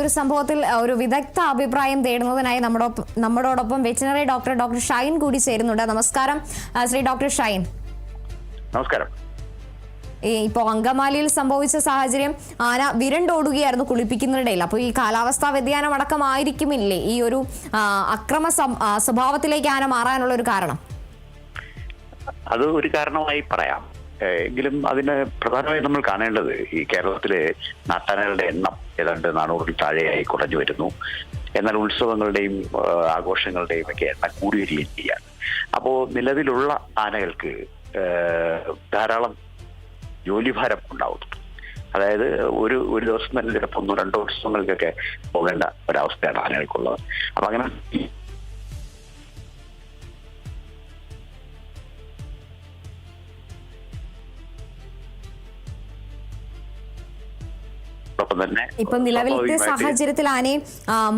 ഒരു സംഭവത്തിൽ ഒരു വിദഗ്ധ അഭിപ്രായം തേടുന്നതിനായി നമ്മളോടൊപ്പം വെറ്റിനറി ഡോക്ടർ ഷൈൻ കൂടി ചേരുന്നുണ്ട്. നമസ്കാരം ശ്രീ ഡോക്ടർ ഷൈൻ. നമസ്കാരം. ഇപ്പോൾ അങ്കമാലിയിൽ സംഭവിച്ച സാഹചര്യം ആന വിരണ്ടോടുകയായിരുന്നു കുളിപ്പിക്കുന്നതിനിടയിൽ. അപ്പോൾ ഈ കാലാവസ്ഥാ വ്യതിയാനം അടക്കമായിരിക്കുമില്ലേ ഈ ഒരു അക്രമ സ്വഭാവത്തിലേക്ക് ആന മാറാനുള്ള ഒരു കാരണം? അത് ഒരു കാരണമായി പറയാം. എങ്കിലും അതിന് പ്രധാനമായും നമ്മൾ കാണേണ്ടത് ഈ കേരളത്തിലെ നാട്ടാനകളുടെ എണ്ണം ഏതാണ്ട് 400-ൽ താഴെയായി കുറഞ്ഞു വരുന്നു. എന്നാൽ ഉത്സവങ്ങളുടെയും ആഘോഷങ്ങളുടെയും ഒക്കെ എണ്ണം കൂടി വരികയും ചെയ്യാം. അപ്പോൾ നിലവിലുള്ള ആനകൾക്ക് ധാരാളം ജോലിഭാരം ഉണ്ടാവുന്നുണ്ട്. അതായത് ഒരു ദിവസം തന്നെ ചിലപ്പോൾ 1-2 ഉത്സവങ്ങൾക്കൊക്കെ പോകേണ്ട ഒരവസ്ഥയാണ് ആനകൾക്കുള്ളത്. അപ്പൊ അങ്ങനെ ഇപ്പം നിലവിലത്തെ സാഹചര്യത്തിൽ ആനയെ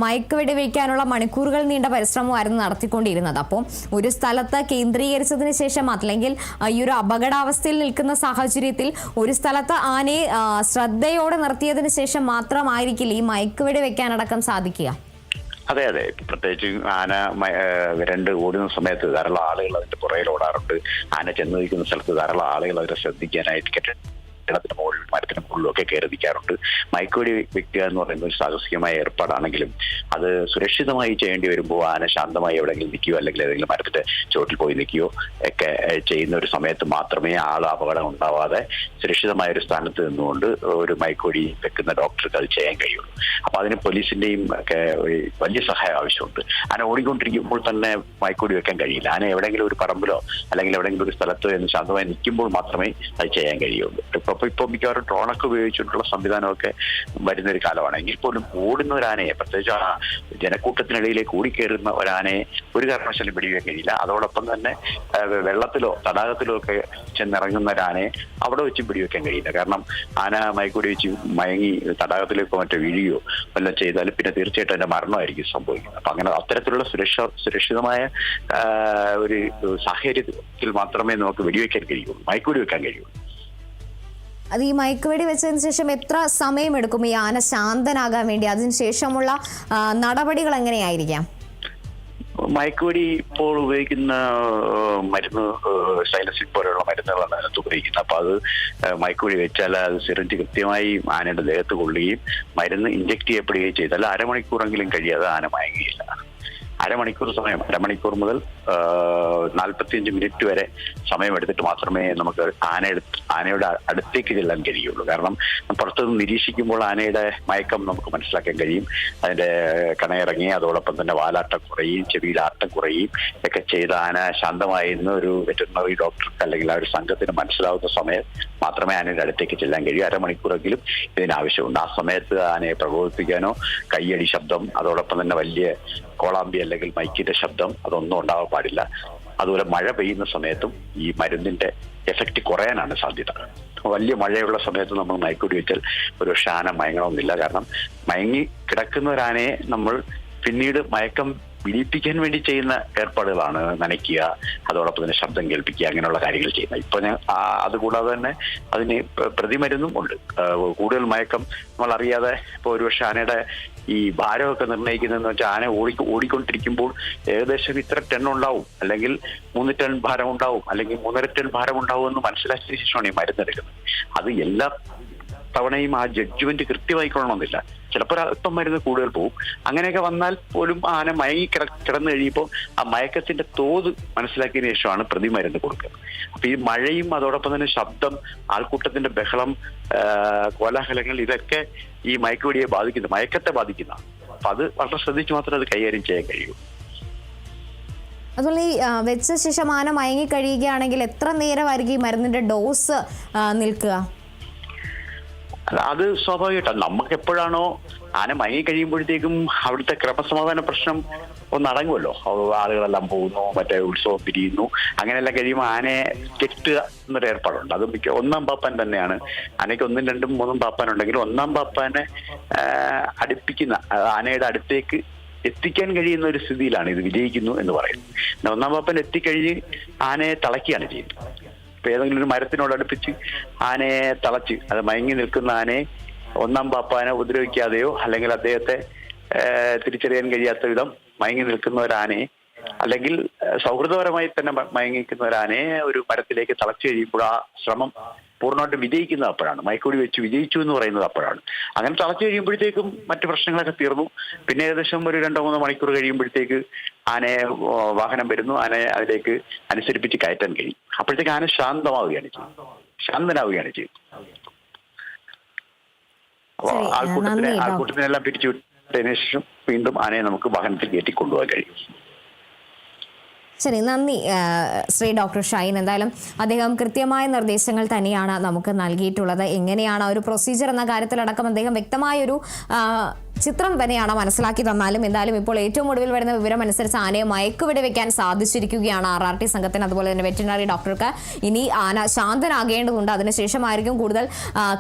മയക്കുവെടി വയ്ക്കാനുള്ള മണിക്കൂറുകൾ നീണ്ട പരിശ്രമമായിരുന്നു നടത്തിക്കൊണ്ടിരുന്നത്. അപ്പം ഒരു സ്ഥലത്ത് കേന്ദ്രീകരിച്ചതിന് ശേഷം അല്ലെങ്കിൽ ഈ ഒരു അപകടാവസ്ഥയിൽ നിൽക്കുന്ന സാഹചര്യത്തിൽ ഒരു സ്ഥലത്ത് ആനയെ ശ്രദ്ധയോടെ നിർത്തിയതിന് ശേഷം മാത്രമായിരിക്കില്ല ഈ മയക്കുവെടി വെക്കാനടക്കം സാധിക്കുക. അതെ, പ്രത്യേകിച്ച് ആന വിരണ്ട് ഓടുന്ന സമയത്ത് ധാരാളം ആളുകൾ അതിന്റെ പുറകിൽ ഓടാറുണ്ട്. ആന ചെന്ന് നിൽക്കുന്ന സ്ഥലത്ത് ധാരാളം ആളുകൾ അതിനെ ശ്രദ്ധിക്കാനായിട്ട് ത്തിന് മുകളിൽ മരത്തിന് മുകളിലൊക്കെ കയറി നിൽക്കാറുണ്ട്. മയക്കുവെടി വെക്കുക എന്ന് പറയുന്ന ഒരു സാഹസികമായ ഏർപ്പാടാണെങ്കിലും അത് സുരക്ഷിതമായി ചെയ്യേണ്ടി വരുമ്പോൾ ആന ശാന്തമായി എവിടെയെങ്കിലും നിൽക്കുകയോ അല്ലെങ്കിൽ ഏതെങ്കിലും മരത്തിന്റെ ചുവട്ടിൽ പോയി നിൽക്കുകയോ ഒക്കെ ചെയ്യുന്ന ഒരു സമയത്ത് മാത്രമേ അപകടം ഉണ്ടാവാതെ സുരക്ഷിതമായ ഒരു സ്ഥാനത്ത് നിന്നുകൊണ്ട് ഒരു മയക്കുവെടി വെക്കുന്ന ഡോക്ടർക്ക് അത് ചെയ്യാൻ കഴിയുള്ളൂ. അപ്പൊ അതിന് പോലീസിന്റെയും ഒക്കെ വലിയ സഹായം ആവശ്യമുണ്ട്. ആന ഓടിക്കൊണ്ടിരിക്കുമ്പോൾ തന്നെ മയക്കുവെടി വെക്കാൻ കഴിയില്ല. ആന എവിടെയെങ്കിലും ഒരു പറമ്പിലോ അല്ലെങ്കിൽ എവിടെയെങ്കിലും ഒരു സ്ഥലത്തോ എന്ന് ശാന്തമായി നിൽക്കുമ്പോൾ മാത്രമേ അത് ചെയ്യാൻ കഴിയുള്ളൂ. ഇപ്പൊ മിക്കവാറും ഡ്രോണൊക്കെ ഉപയോഗിച്ചിട്ടുള്ള സംവിധാനമൊക്കെ വരുന്നൊരു കാലമാണ്. എങ്കിൽ പോലും ഓടുന്ന ഒരു ആനയെ, പ്രത്യേകിച്ച് ആ ജനക്കൂട്ടത്തിനിടയിലേക്ക് ഓടിക്കയറുന്ന ഒരാനയെ ഒരു കാരണവശാലും വെടിവെക്കാൻ കഴിയില്ല. അതോടൊപ്പം തന്നെ വെള്ളത്തിലോ തടാകത്തിലോ ഒക്കെ ചെന്നിറങ്ങുന്ന ഒരാനയെ അവിടെ വെച്ചും വെടിവെക്കാൻ കഴിയില്ല. കാരണം ആന മയക്കുവെടി വെച്ച് മയങ്ങി തടാകത്തിലേക്കോ മറ്റോ വീഴുകയോ വല്ലതും ചെയ്താലും പിന്നെ തീർച്ചയായിട്ടും അതിന്റെ മരണമായിരിക്കും സംഭവിക്കുന്നത്. അപ്പൊ അങ്ങനെ അത്തരത്തിലുള്ള സുരക്ഷിതമായ ഒരു സാഹചര്യത്തിൽ മാത്രമേ നമുക്ക് വെടിവെക്കാൻ കഴിയുള്ളൂ, മയക്കുവെടി വെക്കാൻ കഴിയുള്ളൂ. അത് ഈ മയക്കുവെടി വെച്ചതിന് ശേഷം എത്ര സമയമെടുക്കും ഈ ആന ശാന്തനാകാൻ വേണ്ടി? അതിനുശേഷമുള്ള നടപടികൾ എങ്ങനെയായിരിക്കാം? മയക്കുവെടി ഇപ്പോൾ ഉപയോഗിക്കുന്ന മരുന്ന് സൈലസിൻ പോലെയുള്ള മരുന്നുകളാണ് അതിനകത്ത് ഉപയോഗിക്കുന്നത്. അപ്പൊ അത് മയക്കുവെടി വെച്ചാൽ അത് സിറിഞ്ച് കൃത്യമായി ആനയുടെ ദേഹത്ത് കൊള്ളുകയും മരുന്ന് ഇഞ്ചക്ട് ചെയ്യപ്പെടുകയും ചെയ്താൽ അരമണിക്കൂറെങ്കിലും കഴിയാതെ ആന മയങ്ങിയില്ല. അരമണിക്കൂർ മുതൽ 45 മിനിറ്റ് വരെ സമയമെടുത്തിട്ട് മാത്രമേ നമുക്ക് ആനയുടെ അടുത്തേക്ക് ചെല്ലാൻ കഴിയുള്ളൂ. കാരണം പുറത്തുനിന്ന് നിരീക്ഷിക്കുമ്പോൾ ആനയുടെ മയക്കം നമുക്ക് മനസ്സിലാക്കാൻ കഴിയും. അതിന്റെ കണയിറങ്ങി അതോടൊപ്പം തന്നെ വാലാട്ടം കുറയും, ചെവിയിൽ ആട്ടം കുറയും ഒക്കെ ചെയ്ത ആന ശാന്തമായി എന്ന് ഒരു വെറ്ററിനറി ഡോക്ടർക്ക് അല്ലെങ്കിൽ ആ ഒരു സംഘത്തിന് മനസ്സിലാവുന്ന സമയം മാത്രമേ ആനയുടെ അടുത്തേക്ക് ചെല്ലാൻ കഴിയൂ. അരമണിക്കൂറെങ്കിലും ഇതിനാവശ്യമുണ്ട്. ആ സമയത്ത് ആനയെ പ്രകോപിപ്പിക്കാനോ കയ്യടി ശബ്ദം അതോടൊപ്പം തന്നെ വലിയ കോളാമ്പി അല്ലെങ്കിൽ മൈക്കിന്റെ ശബ്ദം അതൊന്നും ഉണ്ടാവാൻ പാടില്ല. അതുപോലെ മഴ പെയ്യുന്ന സമയത്തും ഈ മരുന്നിന്റെ എഫക്റ്റ് കുറയാനാണ് സാധ്യത. വലിയ മഴയുള്ള സമയത്ത് നമ്മൾ മയക്കുവെടി വെച്ചാൽ ഒരു ആന മയങ്ങണമെന്നില്ല. കാരണം മയങ്ങി കിടക്കുന്ന ഒരു ആനയെ നമ്മൾ പിന്നീട് മയക്കം വിടിപ്പിക്കാൻ വേണ്ടി ചെയ്യുന്ന ഏർപ്പാടുകളാണ് നനയ്ക്കുക, അതോടൊപ്പം തന്നെ ശബ്ദം കേൾപ്പിക്കുക, അങ്ങനെയുള്ള കാര്യങ്ങൾ ചെയ്യുന്നത്. ഇപ്പൊ അതുകൂടാതെ തന്നെ അതിന് പ്രതിമരുന്നും ഉണ്ട്. കൂടുതൽ മയക്കം നമ്മൾ അറിയാതെ ഇപ്പൊ ഒരുപക്ഷെ ആനയുടെ ഈ ഭാരമൊക്കെ നിർണ്ണയിക്കുന്നതെന്ന് വെച്ചാൽ ആന ഓടിക്കൊണ്ടിരിക്കുമ്പോൾ ഏകദേശം ഇത്ര ടൺ ഉണ്ടാവും, അല്ലെങ്കിൽ 3 ടൺ ഭാരം ഉണ്ടാവും, അല്ലെങ്കിൽ 3.5 ടൺ ഭാരം ഉണ്ടാവും എന്ന് മനസ്സിലാക്കിയ ശേഷമാണ് ഈ മരുന്നെടുക്കുന്നത്. അത് എല്ലാ തവണയും ആ ജഡ്ജ്മെന്റ് കൃത്യമായിക്കൊള്ളണമെന്നില്ല. ചിലപ്പോൾ അല്പം മരുന്ന് കൂടുതൽ പോകും. അങ്ങനെയൊക്കെ വന്നാൽ പോലും ആന മയങ്ങി കിടന്നു കഴിയുമ്പോൾ ആ മയക്കത്തിന്റെ തോത് മനസ്സിലാക്കിയതിനു ശേഷമാണ് പ്രതിമരുന്ന് കൊടുക്കുന്നത്. അപ്പൊ ഈ മഴയും അതോടൊപ്പം തന്നെ ശബ്ദം, ആൾക്കൂട്ടത്തിന്റെ ബഹളം, കോലാഹലങ്ങൾ ഇതൊക്കെ ഈ മയക്കുവെടിയെ ബാധിക്കുന്നു, മയക്കത്തെ ബാധിക്കുന്നതാണ്. അപ്പൊ അത് വളരെ ശ്രദ്ധിച്ച് മാത്രമേ അത് കൈകാര്യം ചെയ്യാൻ കഴിയൂ. അതുപോലെ ഈ വെച്ച ശേഷം ആന മയങ്ങി കഴിയുകയാണെങ്കിൽ എത്ര നേരമായിരിക്കും ഈ മരുന്നിന്റെ ഡോസ് നിൽക്കുക? അത് സ്വാഭാവികമായിട്ടാണ്. നമുക്ക് എപ്പോഴാണോ ആന മയങ്ങി കഴിയുമ്പോഴത്തേക്കും അവിടുത്തെ ക്രമസമാധാന പ്രശ്നം ഒന്ന് അടങ്ങുമല്ലോ. ആളുകളെല്ലാം പോകുന്നു, മറ്റേ ഉത്സവം പിരിയുന്നു, അങ്ങനെയെല്ലാം കഴിയുമ്പോൾ ആനയെ കെട്ടുക എന്നൊരു ഏർപ്പാടുണ്ട്. അത് ഒന്നാം പാപ്പാൻ തന്നെയാണ്. ആനയ്ക്ക് 1, 2, 3 പാപ്പാനുണ്ടെങ്കിലും ഒന്നാം പാപ്പാനെ അടുപ്പിക്കുന്ന ആനയുടെ അടുത്തേക്ക് എത്തിക്കാൻ കഴിയുന്ന ഒരു സ്ഥിതിയിലാണ് ഇത് വിജയിക്കുന്നു എന്ന് പറയുന്നത്. ഒന്നാം പാപ്പൻ എത്തിക്കഴിഞ്ഞ് ആനയെ തളയ്ക്കുകയാണ് ചെയ്യുന്നത്. ഇപ്പൊ ഏതെങ്കിലും ഒരു മരത്തിനോട് അടുപ്പിച്ച് ആനയെ തളച്ച് അത് മയങ്ങി നിൽക്കുന്ന ആനയെ ഒന്നാം പാപ്പാനെ ഉപദ്രവിക്കാതെയോ അല്ലെങ്കിൽ അദ്ദേഹത്തെ തിരിച്ചറിയാൻ കഴിയാത്ത വിധം മയങ്ങി നിൽക്കുന്ന ഒരു ആനയെ, അല്ലെങ്കിൽ സൗഹൃദപരമായി തന്നെ മയങ്ങിക്കുന്ന ഒരു ആനയെ ഒരു മരത്തിലേക്ക് തളച്ചു കഴിയുമ്പോൾ ആ ശ്രമം പൂർണ്ണമായിട്ട് വിജയിക്കുന്നത് അപ്പോഴാണ്. മയക്കുവെടി വെച്ച് വിജയിച്ചു എന്ന് പറയുന്നത് അപ്പോഴാണ്. അങ്ങനെ തളച്ചു കഴിയുമ്പോഴത്തേക്കും മറ്റു പ്രശ്നങ്ങളൊക്കെ തീർന്നു. പിന്നെ ഏകദേശം ഒരു 2-3 മണിക്കൂർ കഴിയുമ്പോഴത്തേക്ക് ആനയെ വാഹനം വരുന്നു. ആനയെ അതിലേക്ക് അനുസരിപ്പിച്ച് കയറ്റാൻ കഴിയും. അപ്പോഴത്തേക്ക് ആന ശാന്തനാവുകയാണ് ചെയ്യും. ആൾക്കൂട്ടത്തിനെല്ലാം പിരിച്ചു വിട്ടതിന് ശേഷം വീണ്ടും ആനയെ നമുക്ക് വാഹനത്തിൽ കയറ്റി കൊണ്ടുപോകാൻ കഴിയും. ശരി, നന്ദി ശ്രീ ഡോക്ടർ ഷൈൻ. എന്തായാലും അദ്ദേഹം കൃത്യമായ നിർദ്ദേശങ്ങൾ തന്നെയാണ് നമുക്ക് നൽകിയിട്ടുള്ളത്. എങ്ങനെയാണ് ഒരു പ്രൊസീജിയർ എന്ന കാര്യത്തിലടക്കം അദ്ദേഹം വ്യക്തമായൊരു ചിത്രം തന്നെയാണ് മനസ്സിലാക്കി തന്നാലും എന്തായാലും ഇപ്പോൾ ഏറ്റവും ഒടുവിൽ വരുന്ന വിവരം അനുസരിച്ച് ആനയെ മയക്കുവെടി വെക്കാൻ സാധിച്ചിരിക്കുകയാണ് RRT സംഘത്തിന്, അതുപോലെ തന്നെ വെറ്റിനറി ഡോക്ടർക്ക്. ഇനി ആന ശാന്തനാകേണ്ടതുണ്ട്. അതിനുശേഷമായിരിക്കും കൂടുതൽ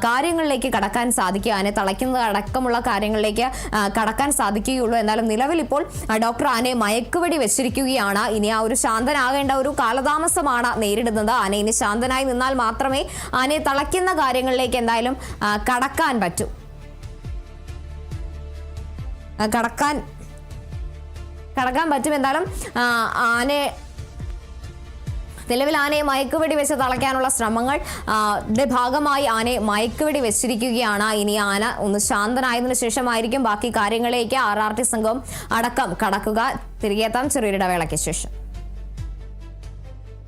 കാര്യങ്ങളിലേക്ക് കടക്കാൻ സാധിക്കുക, ആനയെ തളയ്ക്കുന്നത് അടക്കമുള്ള കാര്യങ്ങളിലേക്ക് കടക്കാൻ സാധിക്കുകയുള്ളൂ. എന്തായാലും നിലവിൽ ഇപ്പോൾ ഡോക്ടർ ആനയെ മയക്കുവെടി വെച്ചിരിക്കുകയാണ്. ഇനി ആ ഒരു ശാന്തനാകേണ്ട ഒരു കാലതാമസമാണ് നേരിടുന്നത്. ആന ഇനി ശാന്തനായി നിന്നാൽ മാത്രമേ ആനയെ തളയ്ക്കുന്ന കാര്യങ്ങളിലേക്ക് എന്തായാലും കടക്കാൻ പറ്റൂ. കടക്കാൻ പറ്റും. എന്തായാലും നിലവിൽ ആനയെ മയക്കുവെടി വെച്ച് തളയ്ക്കാനുള്ള ശ്രമങ്ങൾ ഭാഗമായി ആനയെ മയക്കുവെടി വെച്ചിരിക്കുകയാണ്. ഇനി ആന ഒന്ന് ശാന്തനായതിനു ശേഷമായിരിക്കും ബാക്കി കാര്യങ്ങളിലേക്ക് RRT സംഘം അടക്കം കടക്കുക. തിരികെ എത്താം ചെറിയൊരു ഇടവേളയ്ക്ക് ശേഷം.